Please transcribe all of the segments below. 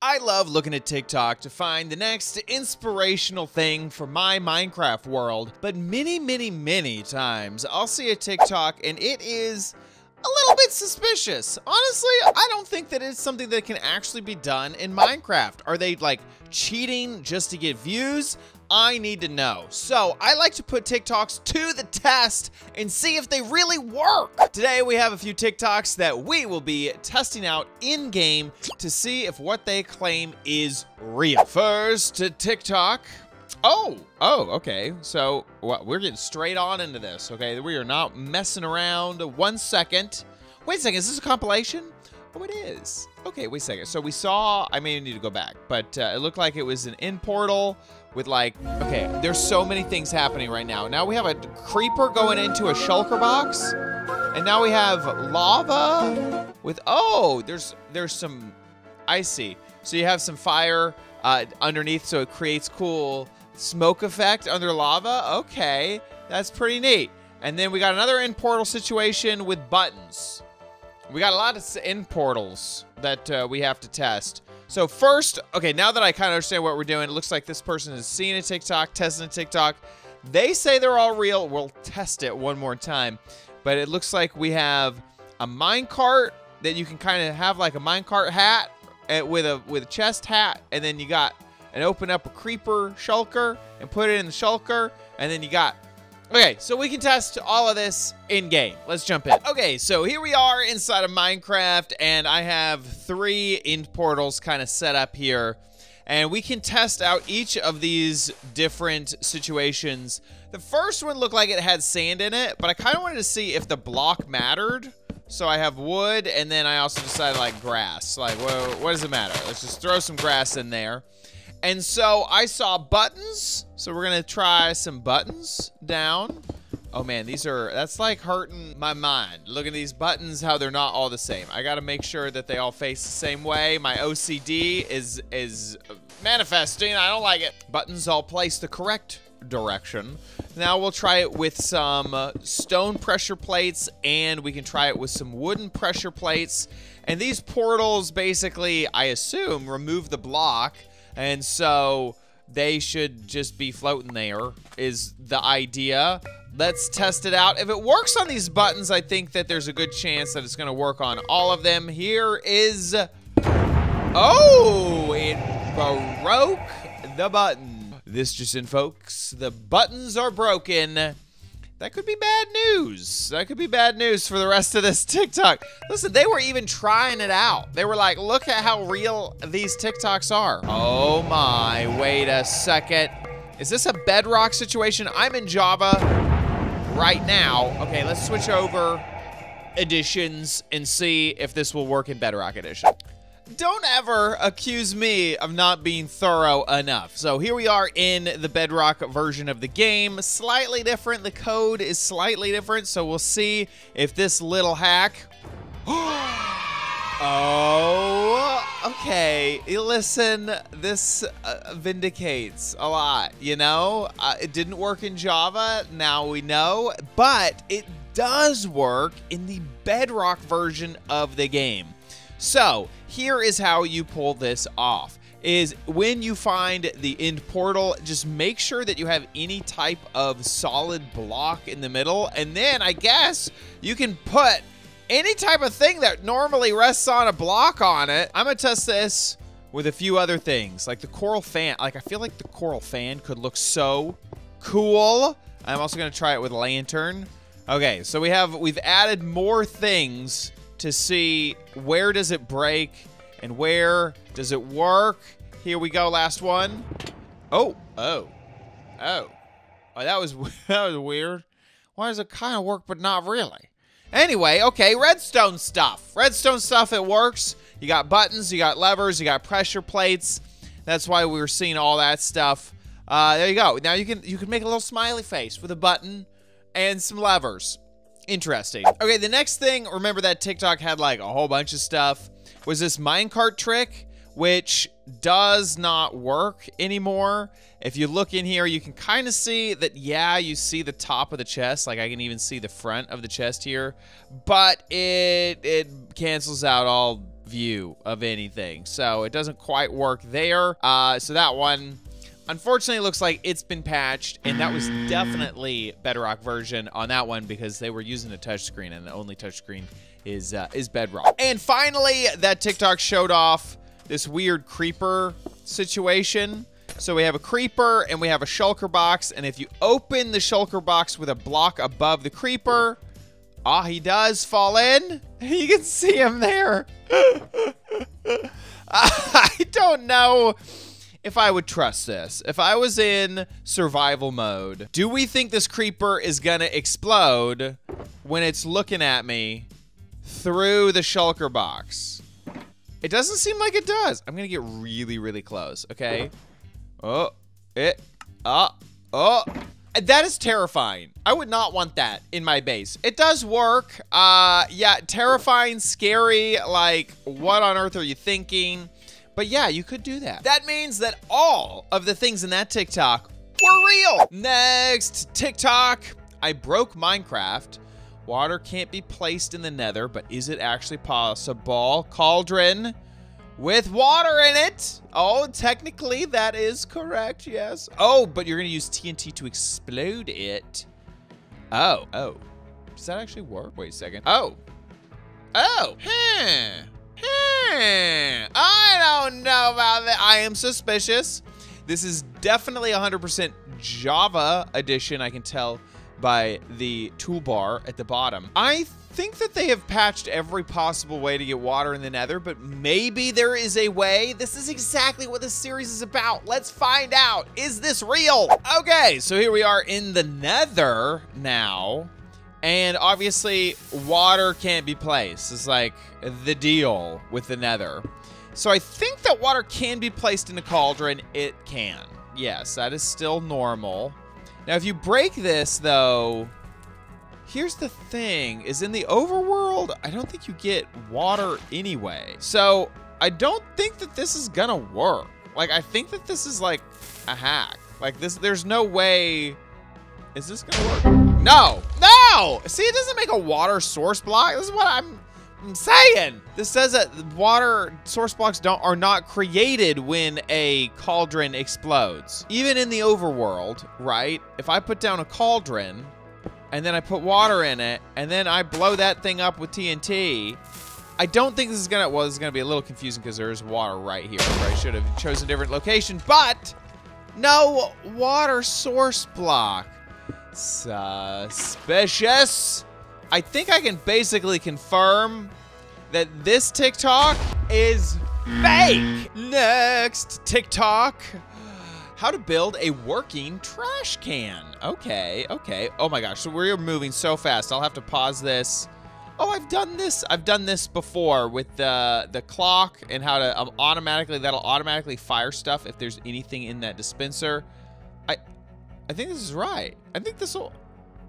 I love looking at TikTok to find the next inspirational thing for my Minecraft world, but many times I'll see a TikTok and it is a little bit suspicious. Honestly, I don't think that it's something that can actually be done in Minecraft. Are they like cheating just to get views? I need to know. So I like to put TikToks to the test and see if they really work. Today we have a few TikToks that we will be testing out in game to see if what they claim is real. First to TikTok. Oh, okay. So we're getting straight on into this, okay? We are not messing around. 1 second. Wait a second, is this a compilation? Oh, it is. Okay, wait a second. So we saw, I may need to go back, but it looked like it was an end portal with like, okay, there's so many things happening right now. Now we have a creeper going into a shulker box, and now we have lava with, oh, there's some, I see. So you have some fire underneath, so it creates cool smoke effect under lava. Okay, that's pretty neat. And then we got another end portal situation with buttons. We got a lot of end portals that we have to test. So first, okay, now that I kind of understand what we're doing, it looks like this person is seeing a TikTok, testing a TikTok. They say they're all real. We'll test it one more time. But it looks like we have a minecart that you can kind of have like a minecart hat with a chest hat, and then you got and open up a creeper shulker and put it in the shulker, and then you got. Okay, so we can test all of this in-game. Let's jump in. Okay, so here we are inside of Minecraft, and I have 3 end portals kind of set up here. And we can test out each of these different situations. The first one looked like it had sand in it, but I kind of wanted to see if the block mattered. So I have wood, and then I also decided like grass. Like, well, what does it matter? Let's just throw some grass in there. And so I saw buttons, so we're gonna try some buttons down. Oh man, that's like hurting my mind. Look at these buttons, how they're not all the same. I gotta make sure that they all face the same way. My OCD is manifesting, I don't like it. Buttons all place the correct direction. Now we'll try it with some stone pressure plates, and we can try it with some wooden pressure plates. And these portals basically, I assume, remove the block. And so they should just be floating there is the idea. Let's test it out. If it works on these buttons, I think that there's a good chance that it's going to work on all of them. Here is... Oh, it broke the button. This just in, folks. The buttons are broken. That could be bad news. That could be bad news for the rest of this TikTok. Listen, they were even trying it out. They were like, look at how real these TikToks are. Oh my, wait a second. Is this a Bedrock situation? I'm in Java right now. Okay, let's switch over editions and see if this will work in Bedrock Edition. Don't ever accuse me of not being thorough enough. So here we are in the Bedrock version of the game. Slightly different. The code is slightly different. So we'll see if this little hack... Oh, okay. Listen, this vindicates a lot, you know? It didn't work in Java. Now we know. But it does work in the Bedrock version of the game. So, here is how you pull this off. Is when you find the end portal, just make sure that you have any type of solid block in the middle, and then I guess you can put any type of thing that normally rests on a block on it. I'm gonna test this with a few other things, like the coral fan. Like, I feel like the coral fan could look so cool. I'm also gonna try it with a lantern. Okay, so we've added more things to see where does it break and where does it work. Here we go, last one. Oh, that was weird. Why does it kind of work but not really? Anyway, okay, redstone stuff. Redstone stuff, it works. You got buttons, you got levers, you got pressure plates. That's why we were seeing all that stuff. There you go. Now you can make a little smiley face with a button and some levers. Interesting. Okay, the next thing, remember that TikTok had like a whole bunch of stuff, was this minecart trick, which does not work anymore. If you look in here, you can kind of see that, yeah, you see the top of the chest. Like, I can even see the front of the chest here. But it cancels out all view of anything. So it doesn't quite work there. So that one, unfortunately, looks like it's been patched, and that was definitely Bedrock version on that one because they were using a touchscreen, and the only touchscreen is Bedrock. And finally, that TikTok showed off this weird creeper situation. So we have a creeper and we have a shulker box, and if you open the shulker box with a block above the creeper, he does fall in. You can see him there. I don't know if I would trust this. If I was in survival mode, do we think this creeper is gonna explode when it's looking at me through the shulker box? It doesn't seem like it does. I'm gonna get really, really close, okay? That is terrifying. I would not want that in my base. It does work. Yeah, terrifying, scary, like, what on earth are you thinking? But yeah, you could do that. That means that all of the things in that TikTok were real. Next TikTok. I broke Minecraft. Water can't be placed in the nether, but is it actually possible? Cauldron with water in it. Oh, technically that is correct, yes. Oh, but you're gonna use TNT to explode it. Oh. Does that actually work? Wait a second. I don't know about that. I am suspicious. This is definitely 100% Java edition, I can tell by the toolbar at the bottom. I think that they have patched every possible way to get water in the nether, but maybe there is a way. This is exactly what this series is about. Let's find out. Is this real? Okay, so here we are in the nether now. And obviously, water can't be placed. It's like the deal with the nether. So I think that water can be placed in a cauldron. It can. Yes, that is still normal. Now, if you break this, though, here's the thing. Is in the overworld, I don't think you get water anyway. So I don't think that this is gonna work. Like, I think that this is like a hack. Like, there's no way. Is this gonna work? No! See, it doesn't make a water source block. This is what I'm saying. This says that water source blocks are not created when a cauldron explodes. Even in the overworld, right? If I put down a cauldron and then I put water in it and then I blow that thing up with TNT, I don't think this is gonna, well, this is gonna be a little confusing because there is water right here. I should have chosen a different location, but no water source block. Suspicious. I think I can basically confirm that this TikTok is fake. Next TikTok. How to build a working trash can. Okay. Oh my gosh, so we're moving so fast. I'll have to pause this. Oh, I've done this. I've done this before with the clock and how to that'll automatically fire stuff if there's anything in that dispenser. I think this is right. I think this will,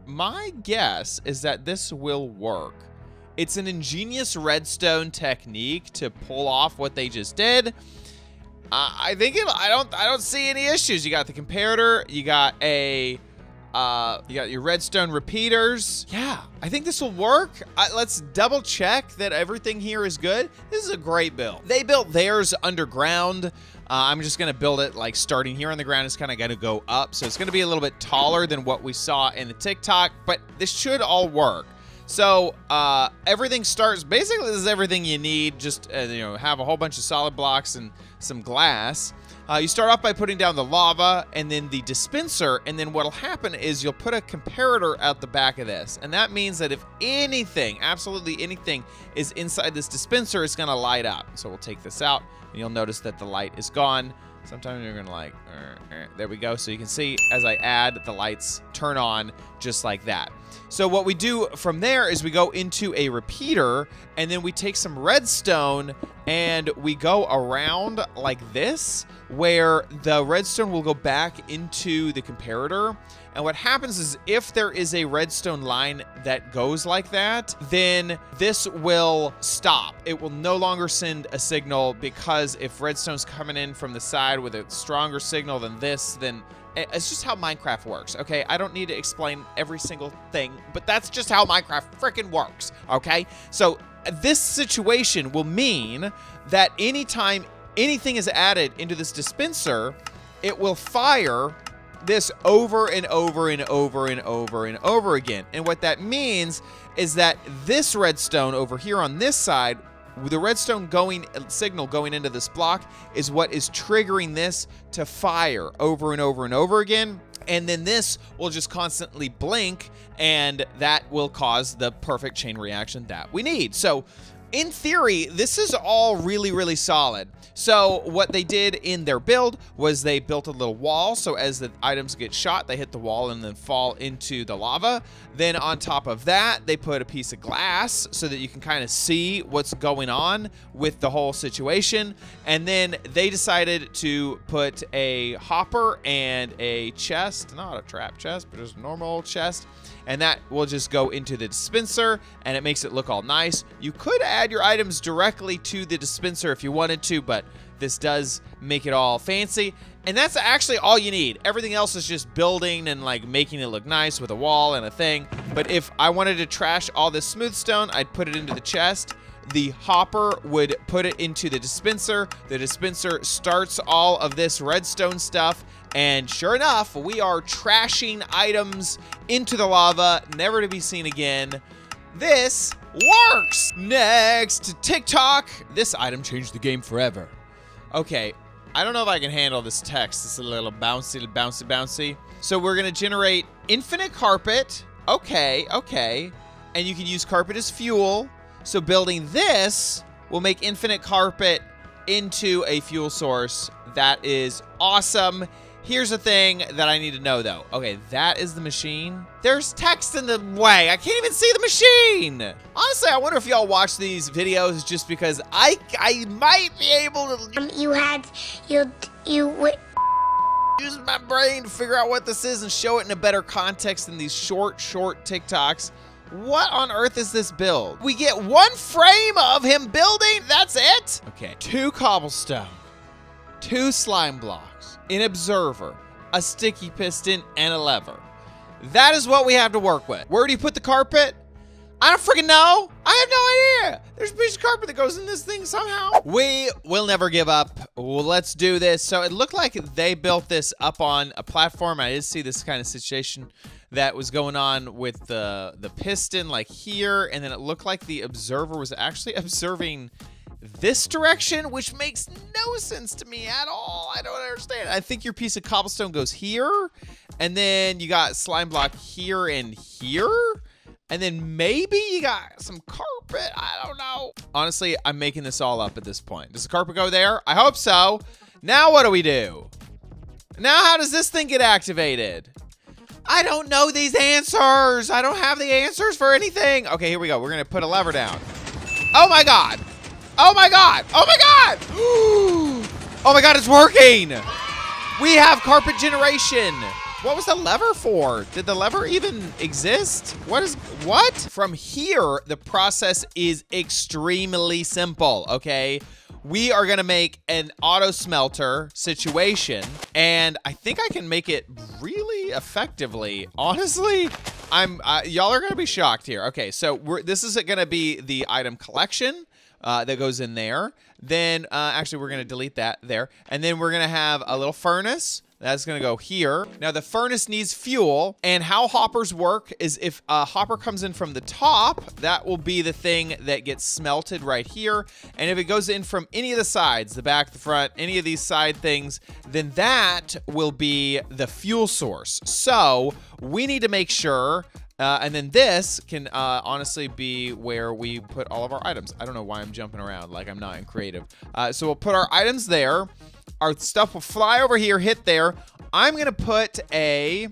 my guess is that this will work. It's an ingenious redstone technique to pull off what they just did. I think I don't see any issues. You got the comparator, you got you got your redstone repeaters. Yeah, I think this will work. Let's double check that everything here is good. This is a great build. They built theirs underground. I'm just gonna build it like starting here on the ground. It's kind of gonna go up, so it's gonna be a little bit taller than what we saw in the TikTok, but this should all work. So everything starts, basically this is everything you need. Just have a whole bunch of solid blocks and some glass. You start off by putting down the lava and then the dispenser, and then what'll happen is you'll put a comparator out the back of this, and that means that if anything, absolutely anything, is inside this dispenser, it's gonna light up. So we'll take this out, and you'll notice that the light is gone. Sometimes you're gonna like, there we go. So you can see as I add, the lights turn on just like that. So what we do from there is we go into a repeater, and then we take some redstone and we go around like this, where the redstone will go back into the comparator. And what happens is if there is a redstone line that goes like that, then this will stop. It will no longer send a signal, because if redstone's coming in from the side with a stronger signal than this, then it's just how Minecraft works, okay? I don't need to explain every single thing, but that's just how Minecraft freaking works, okay? So this situation will mean that anytime anything is added into this dispenser, it will fire this over and over and over and over and over again. And what that means is that this redstone over here on this side, the redstone signal going into this block is what is triggering this to fire over and over and over again. And then this will just constantly blink, and that will cause the perfect chain reaction that we need. So in theory, this is all really, really solid. So what they did in their build was they built a little wall. So as the items get shot, they hit the wall and then fall into the lava. Then on top of that, they put a piece of glass so that you can kind of see what's going on with the whole situation. And then they decided to put a hopper and a chest, not a trap chest, but just a normal chest. And that will just go into the dispenser, and it makes it look all nice. You could add your items directly to the dispenser if you wanted to, but this does make it all fancy. And that's actually all you need. Everything else is just building and like making it look nice with a wall and a thing. But if I wanted to trash all this smooth stone, I'd put it into the chest. The hopper would put it into the dispenser. The dispenser starts all of this redstone stuff. And sure enough, we are trashing items into the lava, never to be seen again. This works! Next, TikTok. This item changed the game forever. Okay, I don't know if I can handle this text. It's a little bouncy, bouncy, bouncy. So we're gonna generate infinite carpet. Okay, okay. And you can use carpet as fuel. So building this will make infinite carpet into a fuel source. That is awesome. Here's the thing that I need to know, though. Okay, that is the machine. There's text in the way. I can't even see the machine. Honestly, I wonder if y'all watch these videos just because I might be able to use my brain to figure out what this is and show it in a better context than these short TikToks. What on earth is this build? We get one frame of him building. That's it? Okay, 2 cobblestone, 2 slime blocks, an observer, a sticky piston, and a lever. That is what we have to work with. Where do you put the carpet? I don't freaking know. I have no idea. There's a piece of carpet that goes in this thing somehow. We will never give up. Well, let's do this. So it looked like they built this up on a platform. I did see this kind of situation that was going on with the piston like here. And then it looked like the observer was actually observing this direction, which makes no sense to me at all. I don't understand. I think your piece of cobblestone goes here, and then you got slime block here and here, and then maybe you got some carpet. I don't know. Honestly, I'm making this all up at this point. Does the carpet go there? I hope so. Now what do we do? Now how does this thing get activated? I don't know these answers. I don't have the answers for anything. Okay, here we go. We're gonna put a lever down. Oh my God. Oh my God! Oh my God! Oh my God, it's working! We have carpet generation. What was the lever for? Did the lever even exist? What? From here, the process is extremely simple, okay? We are gonna make an auto smelter situation, and I think I can make it really effectively. Honestly, y'all are gonna be shocked here. Okay, so this is gonna be the item collection. That goes in there. Then, actually, we're going to delete that there. And then we're going to have a little furnace. That's going to go here. Now, the furnace needs fuel. And how hoppers work is if a hopper comes in from the top, that will be the thing that gets smelted right here. And if it goes in from any of the sides, the back, the front, any of these side things, then that will be the fuel source. So we need to make sure... and then this can honestly be where we put all of our items. I don't know why I'm jumping around like I'm not in creative. So we'll put our items there. Our stuff will fly over here, hit there. I'm gonna put a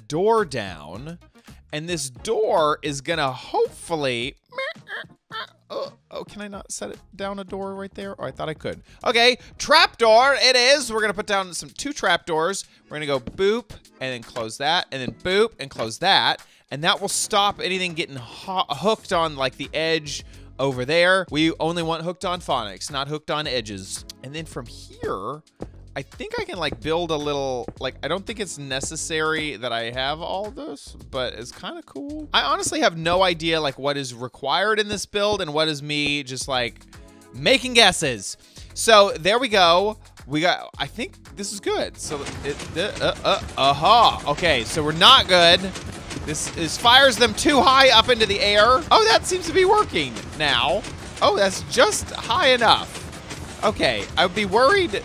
door down, and this door is gonna hopefully. Oh, can I not set it down a door right there? Oh, I thought I could. Okay, trapdoor it is. We're gonna put down 2 trapdoors. We're gonna go boop and then close that, and then boop and close that. And that will stop anything getting hooked on like the edge over there. We only want hooked on phonics, not hooked on edges. And then from here, I think I can like build a little, like, I don't think it's necessary that I have all this, but it's kind of cool. I honestly have no idea like what is required in this build and what is me just like making guesses. So there we go. We got, I think this is good. So okay, so we're not good. This fires them too high up into the air. Oh, that seems to be working now. Oh, that's just high enough. Okay, I would be worried.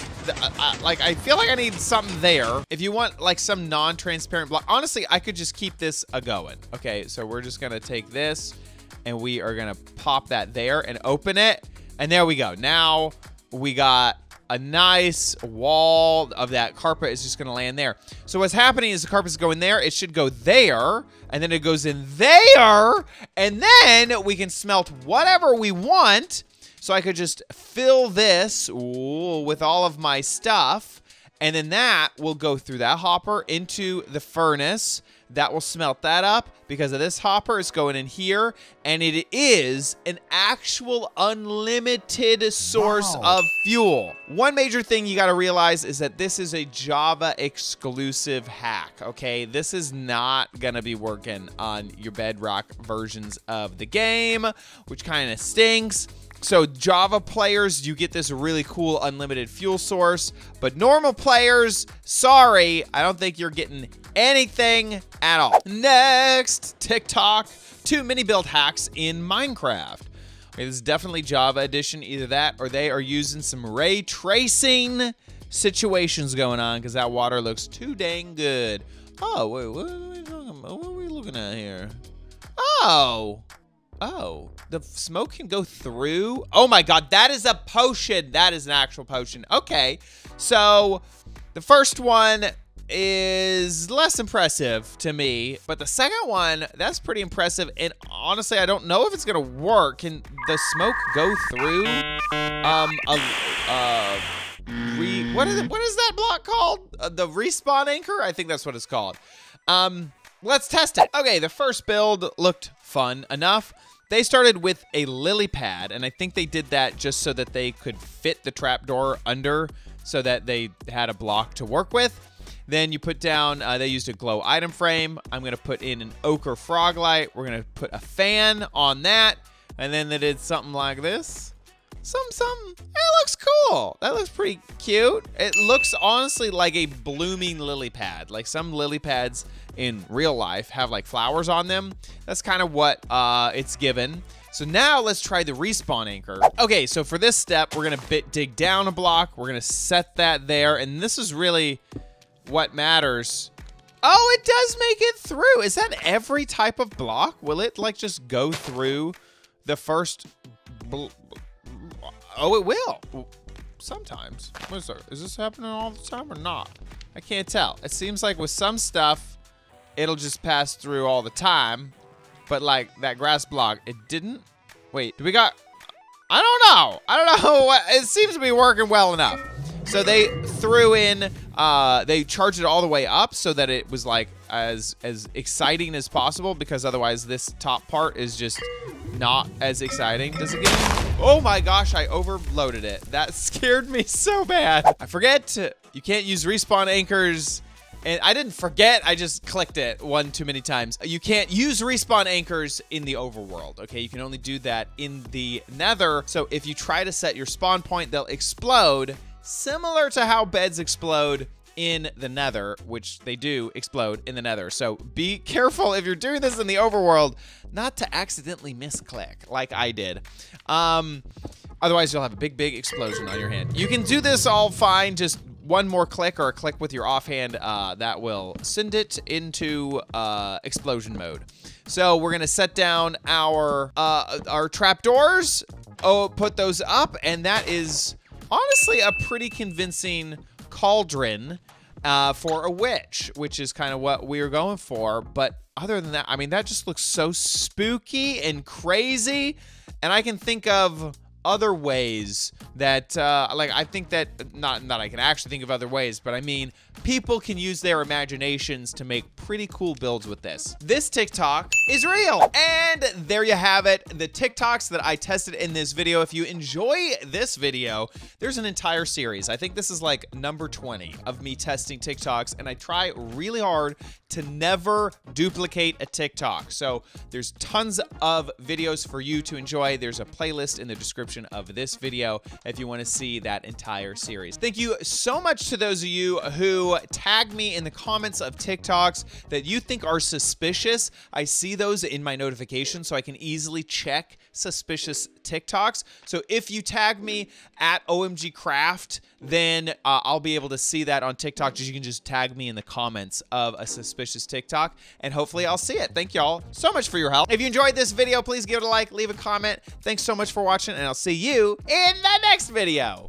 Like, I feel like I need something there. If you want like some non-transparent block, honestly, I could just keep this a-going. Okay, so we're just gonna take this and we are gonna pop that there and open it. And there we go. Now we got a nice wall of that carpet is just gonna land there. So what's happening is the carpet's going there. It should go there, and then it goes in there, and then we can smelt whatever we want. So I could just fill this with all of my stuff, and then that will go through that hopper into the furnace. That will smelt that up because of this hopper. It's going in here, and it is an actual unlimited source of fuel. One major thing you got to realize is that this is a Java exclusive hack, okay? This is not going to be working on your Bedrock versions of the game, which kind of stinks. So Java players, you get this really cool unlimited fuel source, but normal players, sorry, I don't think you're getting anything at all. Next, TikTok, 2 mini build hacks in Minecraft. Okay, this is definitely Java edition, either that or they are using some ray tracing situations going on because that water looks too dang good. Oh, wait, what are we talking about? What are we looking at here? Oh, the smoke can go through. Oh my God, that is a potion. That is an actual potion. Okay, so the first one is less impressive to me, but the second one, that's pretty impressive. And honestly, I don't know if it's gonna work. Can the smoke go through? What is that block called? The respawn anchor? I think that's what it's called. Let's test it. Okay, the first build looked fun enough. They started with a lily pad, and I think they did that just so that they could fit the trapdoor under so that they had a block to work with. Then you put down, they used a glow item frame. I'm gonna put in an ochre frog light. We're gonna put a fan on that, and then they did something like this. It looks cool. That looks pretty cute. It looks honestly like a blooming lily pad. Like some lily pads in real life have like flowers on them. That's kind of what it's given. So now let's try the respawn anchor. Okay, so for this step, we're gonna dig down a block. We're gonna set that there, and this is really what matters. Oh, it does make it through. Is that every type of block? Will it like just go through the first? Oh, it will. Sometimes. Is this happening all the time or not? I can't tell. It seems like with some stuff, it'll just pass through all the time. But like that grass block, it didn't. Wait, do we got? I don't know. I don't know. It seems to be working well enough. So they threw in, they charged it all the way up so that it was like as exciting as possible, because otherwise this top part is just not as exciting. Does it get? Oh my gosh, I overloaded it. That scared me so bad. I forget you can't use respawn anchors. And I didn't forget, I just clicked it one too many times. You can't use respawn anchors in the overworld, okay? You can only do that in the nether. So if you try to set your spawn point, they'll explode, similar to how beds explode in the nether, which they do explode in the nether. So be careful if you're doing this in the overworld, not to accidentally misclick like I did. Otherwise, you'll have a big explosion on your hand. You can do this all fine, just one more click or a click with your offhand, that will send it into explosion mode. So we're gonna set down our trapdoors, put those up, and that is honestly a pretty convincing cauldron for a witch, which is kind of what we were going for. But other than that, I mean, that just looks so spooky and crazy. And I can think of other ways that, like, I think that, not that I can actually think of other ways, but I mean, people can use their imaginations to make pretty cool builds with this. This TikTok is real. And there you have it, the TikToks that I tested in this video. If you enjoy this video, there's an entire series. I think this is like number 20 of me testing TikToks, and I try really hard to never duplicate a TikTok. So there's tons of videos for you to enjoy. There's a playlist in the description of this video if you want to see that entire series. Thank you so much to those of you who tag me in the comments of TikToks that you think are suspicious. I see those in my notifications, so I can easily check suspicious TikToks. So if you tag me at OMG Craft, then I'll be able to see that on TikTok. You can just tag me in the comments of a suspicious TikTok, and hopefully I'll see it. Thank y'all so much for your help. If you enjoyed this video, please give it a like, leave a comment. Thanks so much for watching, and I'll see you in the next video.